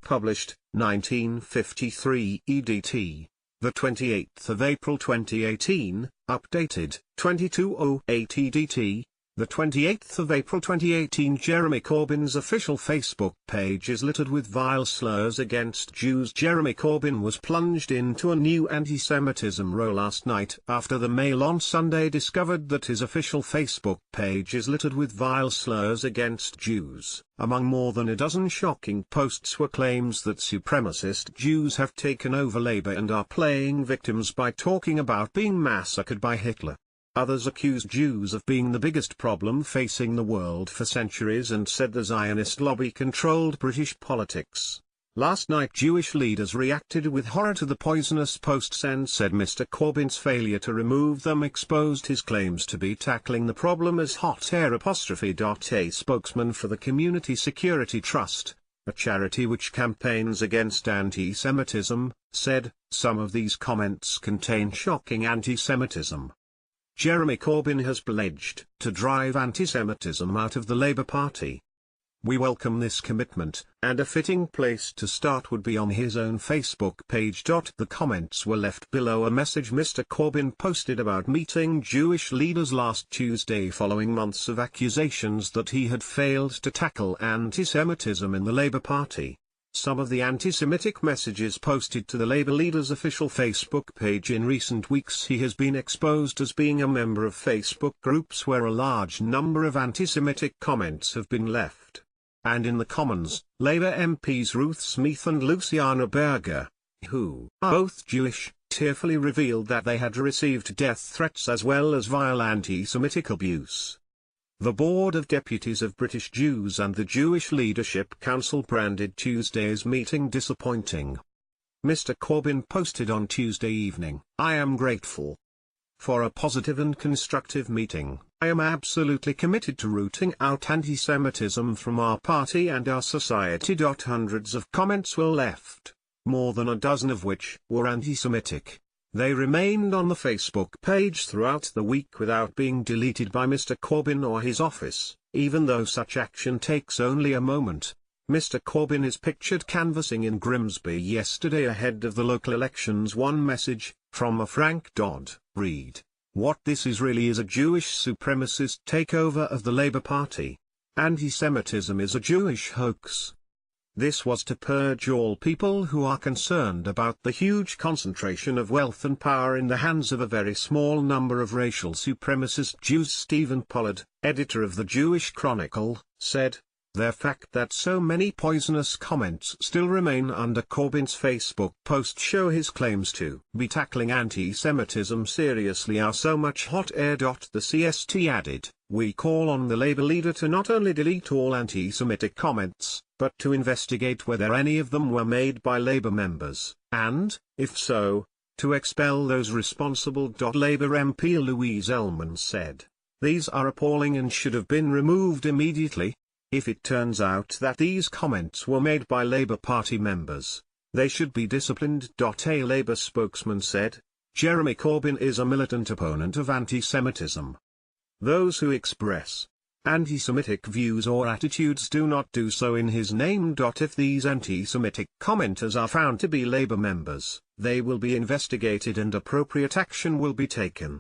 published, 1953 EDT. The 28th of April 2018, updated, 2208 EDT. The 28th of April 2018. Jeremy Corbyn's official Facebook page is littered with vile slurs against Jews. Jeremy Corbyn was plunged into a new anti-Semitism row last night after the Mail on Sunday discovered that his official Facebook page is littered with vile slurs against Jews. Among more than a dozen shocking posts were claims that supremacist Jews have taken over Labour and are playing victims by talking about being massacred by Hitler. Others accused Jews of being the biggest problem facing the world for centuries and said the Zionist lobby controlled British politics. Last night Jewish leaders reacted with horror to the poisonous posts and said Mr. Corbyn's failure to remove them exposed his claims to be tackling the problem as hot air. A spokesman for the Community Security Trust, a charity which campaigns against anti-Semitism, said, "Some of these comments contain shocking anti-Semitism." Jeremy Corbyn has pledged to drive anti-Semitism out of the Labour Party. "We welcome this commitment, and a fitting place to start would be on his own Facebook page." The comments were left below a message Mr. Corbyn posted about meeting Jewish leaders last Tuesday following months of accusations that he had failed to tackle anti-Semitism in the Labour Party. Some of the anti-Semitic messages posted to the Labour leader's official Facebook page in recent weeks. He has been exposed as being a member of Facebook groups where a large number of anti-Semitic comments have been left. And in the Commons, Labour MPs Ruth Smith and Luciana Berger, who are both Jewish, tearfully revealed that they had received death threats as well as vile anti-Semitic abuse. The Board of Deputies of British Jews and the Jewish Leadership Council branded Tuesday's meeting disappointing. Mr. Corbyn posted on Tuesday evening, "I am grateful for a positive and constructive meeting. I am absolutely committed to rooting out anti-Semitism from our party and our society." Hundreds of comments were left, more than a dozen of which were anti-Semitic. They remained on the Facebook page throughout the week without being deleted by Mr. Corbyn or his office, even though such action takes only a moment. Mr. Corbyn is pictured canvassing in Grimsby yesterday ahead of the local elections. One message, from a Frank Dodd, read, "What this is really is a Jewish supremacist takeover of the Labour Party. Anti-Semitism is a Jewish hoax." This was to purge all people who are concerned about the huge concentration of wealth and power in the hands of a very small number of racial supremacist Jews. Stephen Pollard, editor of the Jewish Chronicle, said, "The fact that so many poisonous comments still remain under Corbyn's Facebook post show his claims to be tackling anti-Semitism seriously are so much hot air." The CST added, "We call on the Labour leader to not only delete all anti-Semitic comments, but to investigate whether any of them were made by Labour members, and, if so, to expel those responsible." Labour MP Louise Ellman said, "These are appalling and should have been removed immediately. If it turns out that these comments were made by Labour Party members, they should be disciplined." A Labour spokesman said, "Jeremy Corbyn is a militant opponent of anti-Semitism. Those who express anti-Semitic views or attitudes do not do so in his name. If these anti-Semitic commenters are found to be Labour members, they will be investigated and appropriate action will be taken."